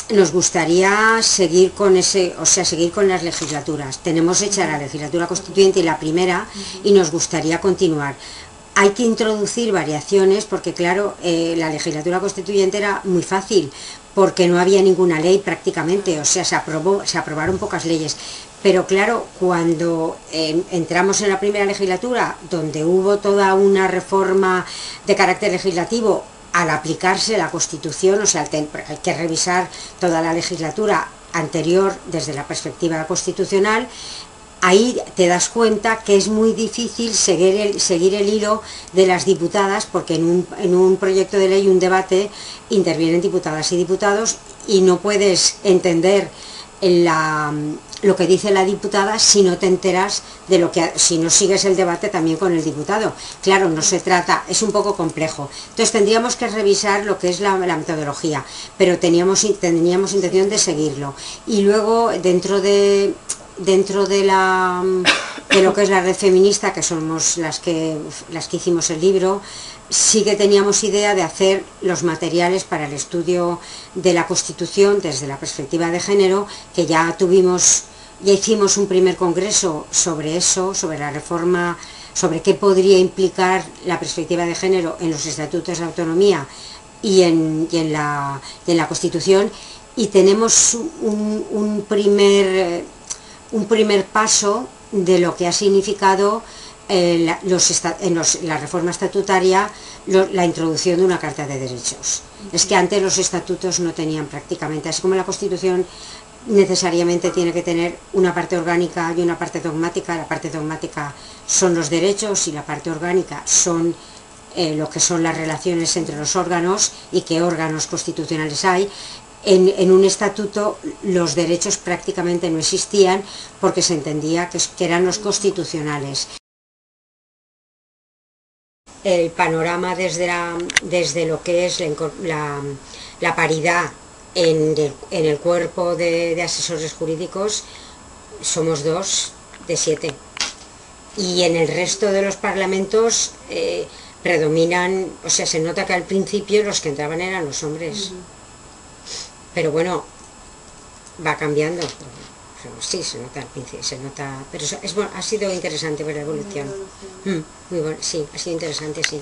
nos gustaría seguir con seguir con las legislaturas. Tenemos hecha la legislatura constituyente y la primera, y nos gustaría continuar. Hay que introducir variaciones porque, claro, la legislatura constituyente era muy fácil, porque no había ninguna ley prácticamente, o sea, se aprobaron pocas leyes. Pero claro, cuando entramos en la primera legislatura, donde hubo toda una reforma de carácter legislativo, al aplicarse la Constitución, o sea, hay que revisar toda la legislatura anterior desde la perspectiva constitucional, ahí te das cuenta que es muy difícil seguir el hilo de las diputadas, porque en un proyecto de ley, un debate, intervienen diputadas y diputados, y no puedes entender lo que dice la diputada si no te enteras de si no sigues el debate también con el diputado. Claro, no se trata, es un poco complejo. Entonces tendríamos que revisar lo que es la metodología, pero teníamos intención de seguirlo. Y luego dentro de lo que es la red feminista, que somos las que hicimos el libro, sí que teníamos idea de hacer los materiales para el estudio de la Constitución desde la perspectiva de género, que ya hicimos un primer congreso sobre eso, sobre la reforma, sobre qué podría implicar la perspectiva de género en los estatutos de autonomía y en la Constitución, y tenemos un primer paso de lo que ha significado la reforma estatutaria, la introducción de una Carta de Derechos. Es que antes los estatutos no tenían prácticamente, así como la Constitución necesariamente tiene que tener una parte orgánica y una parte dogmática. La parte dogmática son los derechos y la parte orgánica son lo que son las relaciones entre los órganos y qué órganos constitucionales hay. En un estatuto los derechos prácticamente no existían, porque se entendía que eran los constitucionales. El panorama desde lo que es la paridad en el cuerpo de asesores jurídicos, somos 2 de 7. Y en el resto de los parlamentos predominan, o sea, se nota que al principio los que entraban eran los hombres. Pero bueno, va cambiando. Sí, se nota al principio, pero ha sido interesante ver la evolución. Muy bueno, sí, ha sido interesante, sí.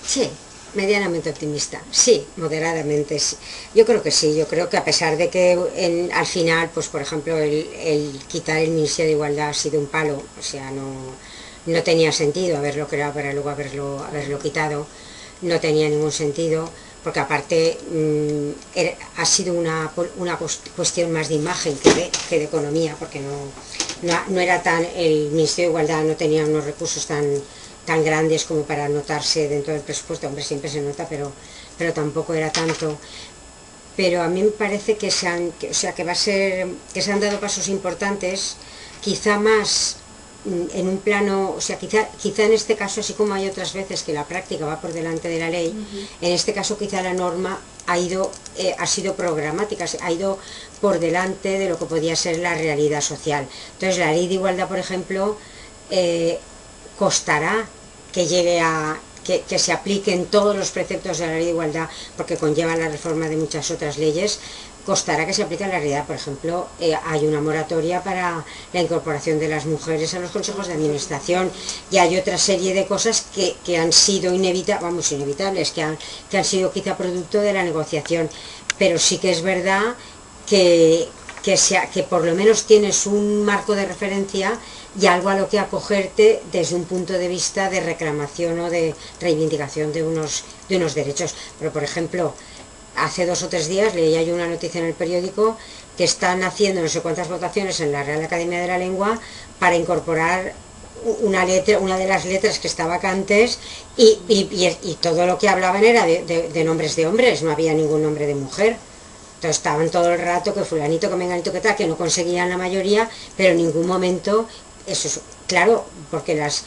Sí, medianamente optimista, sí, moderadamente, sí. Yo creo que sí, yo creo que a pesar de que al final, pues por ejemplo, el quitar el Ministerio de Igualdad ha sido un palo, o sea, no tenía sentido haberlo creado para luego haberlo quitado, no tenía ningún sentido, porque aparte ha sido una cuestión más de imagen que de economía, porque no era el Ministerio de Igualdad no tenía unos recursos tan grandes como para notarse dentro del presupuesto. Hombre, siempre se nota, pero tampoco era tanto. Pero a mí me parece que se han dado pasos importantes, quizá más en un plano, o sea, quizá en este caso, así como hay otras veces que la práctica va por delante de la ley, en este caso quizá la norma ha sido programática, ha ido por delante de lo que podía ser la realidad social. Entonces la ley de igualdad, por ejemplo, costará que llegue que se apliquen todos los preceptos de la ley de igualdad, porque conlleva la reforma de muchas otras leyes. Costará que se aplique en la realidad. Por ejemplo, hay una moratoria para la incorporación de las mujeres a los consejos de administración, y hay otra serie de cosas que han sido inevitables, que han sido quizá producto de la negociación, pero sí que es verdad que por lo menos tienes un marco de referencia y algo a lo que acogerte desde un punto de vista de reclamación o de reivindicación de unos derechos. Pero por ejemplo, hace 2 o 3 días leía yo una noticia en el periódico que están haciendo no sé cuántas votaciones en la Real Academia de la Lengua para incorporar una de las letras que está vacantes, y todo lo que hablaban era de nombres de hombres, no había ningún nombre de mujer. Entonces estaban todo el rato que fulanito, que menganito, que tal, que no conseguían la mayoría, pero en ningún momento, eso es claro, porque las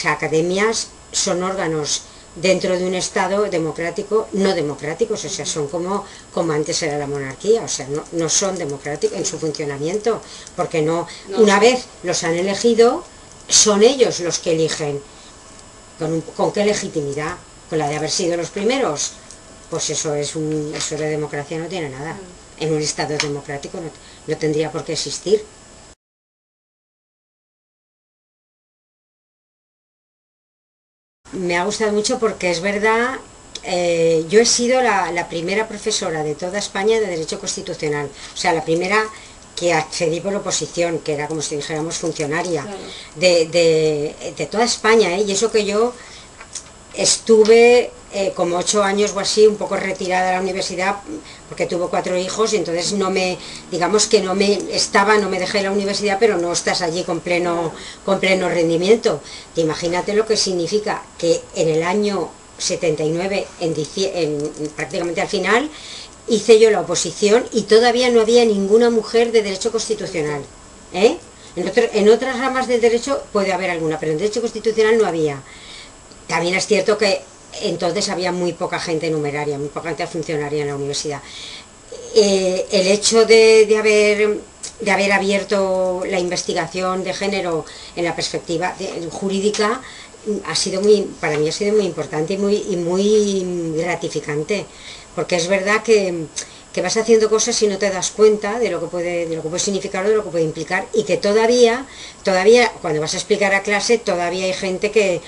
academias son órganos dentro de un Estado democrático, no democráticos, o sea, son como antes era la monarquía, o sea, no son democráticos en su funcionamiento, porque una vez los han elegido, son ellos los que eligen. ¿Con qué legitimidad? ¿Con la de haber sido los primeros? pues eso de democracia no tiene nada. En un Estado democrático no tendría por qué existir. Me ha gustado mucho porque es verdad, yo he sido la primera profesora de toda España de Derecho Constitucional, o sea, la primera que accedí por oposición, que era como si dijéramos funcionaria, Claro. de toda España, y eso que yo estuve como 8 años o así, un poco retirada de la universidad, porque tuve 4 hijos, y entonces digamos que no me dejé la universidad, pero no estás allí con pleno rendimiento. Imagínate lo que significa que en el año 79, prácticamente al final, hice yo la oposición y todavía no había ninguna mujer de Derecho Constitucional. ¿Eh? En otras ramas del derecho puede haber alguna, pero en Derecho Constitucional no había. También es cierto que entonces había muy poca gente numeraria, muy poca gente funcionaria en la universidad. El hecho de haber abierto la investigación de género en la perspectiva jurídica para mí ha sido muy importante y muy gratificante, porque es verdad que vas haciendo cosas y no te das cuenta de lo que puede significar o de lo que puede implicar, y que todavía cuando vas a explicar a clase todavía hay gente que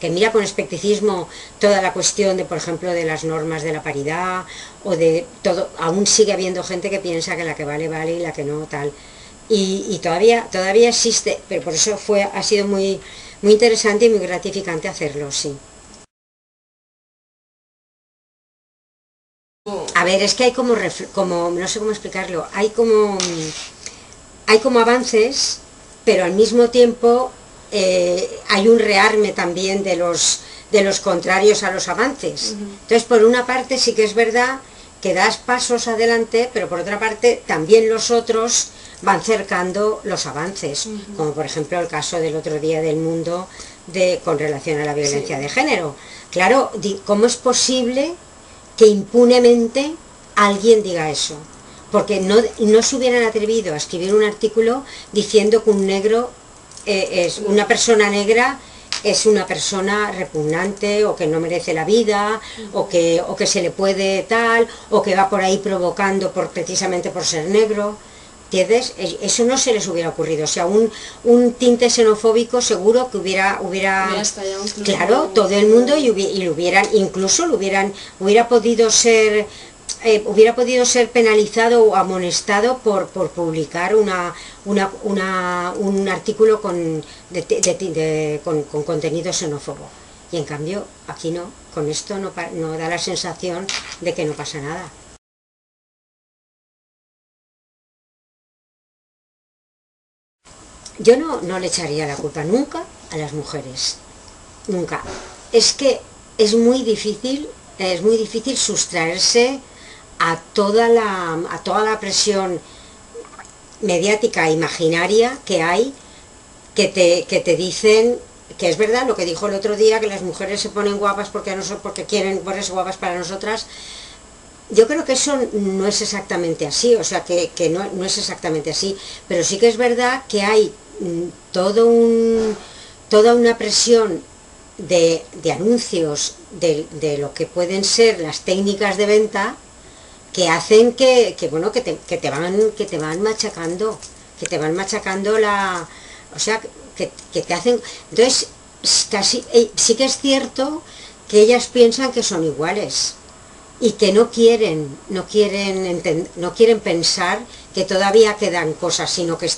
mira con escepticismo toda la cuestión de, por ejemplo, de las normas de la paridad o de todo. Aún sigue habiendo gente que piensa que la que vale y la que no tal, y todavía existe, pero por eso ha sido muy interesante y muy gratificante hacerlo, sí. A ver, es que hay como no sé cómo explicarlo, hay como avances, pero al mismo tiempo hay un rearme también de los contrarios a los avances. Entonces, por una parte sí que es verdad que das pasos adelante, pero por otra parte también los otros van cercando los avances, como por ejemplo el caso del otro día del Mundo con relación a la violencia de género. Claro, ¿cómo es posible que impunemente alguien diga eso? Porque no se hubieran atrevido a escribir un artículo diciendo que un negro una persona negra es una persona repugnante, o que no merece la vida, o que se le puede tal, o que va por ahí provocando precisamente por ser negro. ¿Entiendes? Eso no se les hubiera ocurrido. O sea, un tinte xenofóbico seguro que hubiera estallado incluso. Claro, todo el mundo, y hubiera podido ser penalizado o amonestado por publicar un artículo con contenido xenófobo. Y en cambio aquí no, con esto no da la sensación de que no pasa nada. Yo no le echaría la culpa nunca a las mujeres, nunca. Es que es muy difícil sustraerse a toda la presión mediática imaginaria que hay, que te dicen que es verdad lo que dijo el otro día, que las mujeres se ponen guapas porque quieren ponerse guapas para nosotras. Yo creo que eso no es exactamente así, o sea, que no es exactamente así, pero sí que es verdad que hay toda una presión de anuncios de lo que pueden ser las técnicas de venta, que hacen que te van machacando, o sea, que te hacen. Entonces, sí que es cierto que ellas piensan que son iguales y que no quieren pensar que todavía quedan cosas, sino que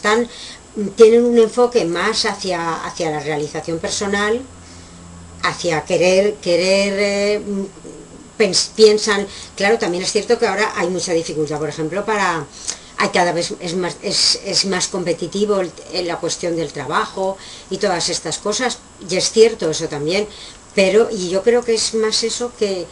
tienen un enfoque más hacia la realización personal, hacia piensan. Claro, también es cierto que ahora hay mucha dificultad, por ejemplo, cada vez es más competitivo la cuestión del trabajo y todas estas cosas, y es cierto eso también, y yo creo que es más eso que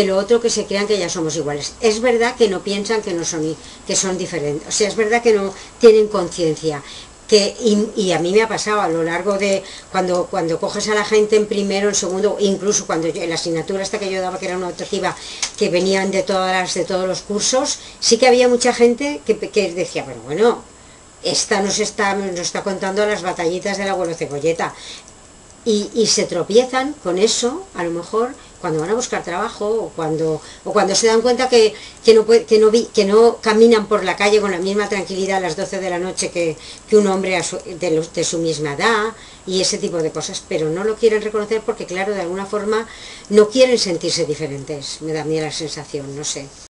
lo otro, que se crean que ya somos iguales. Es verdad que no piensan que son diferentes, o sea, es verdad que no tienen conciencia. Y a mí me ha pasado a lo largo de cuando coges a la gente en primero, en segundo, incluso cuando en la asignatura esta que yo daba, que era una optativa, que venían de todos los cursos, sí que había mucha gente que decía, pero bueno, esta nos está contando las batallitas del abuelo Cebolleta. y se tropiezan con eso, a lo mejor, cuando van a buscar trabajo o cuando se dan cuenta que no caminan por la calle con la misma tranquilidad a las 12 de la noche que un hombre de su misma edad y ese tipo de cosas, pero no lo quieren reconocer porque, claro, de alguna forma no quieren sentirse diferentes, me da a mí la sensación, no sé.